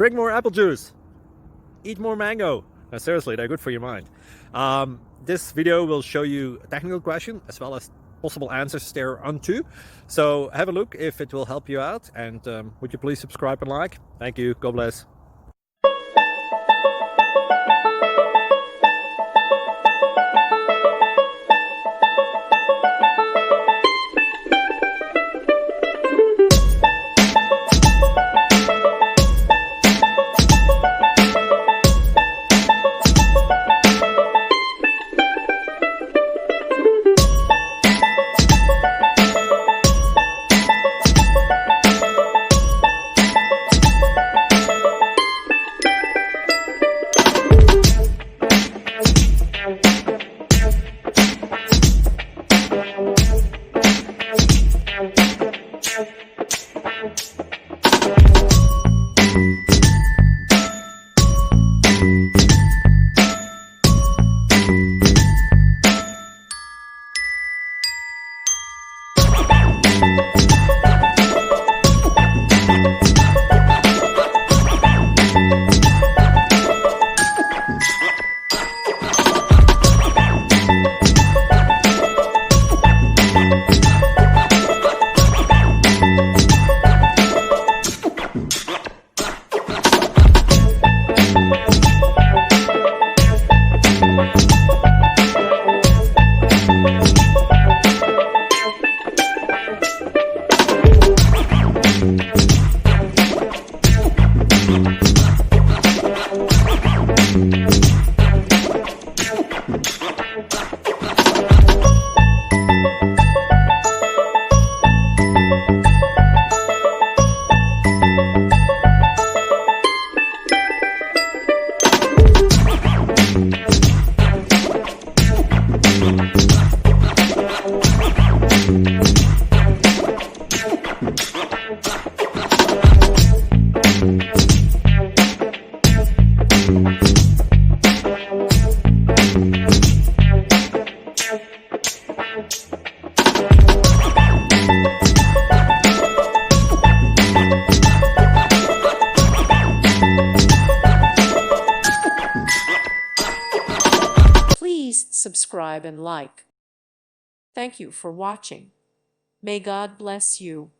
drink more apple juice, eat more mango. No, seriously, they're good for your mind. This video will show you a technical question as well as possible answers thereunto. So have a look if it will help you out, and would you please subscribe and like? Thank you. God bless. Please subscribe and like. Thank you for watching. May God bless you.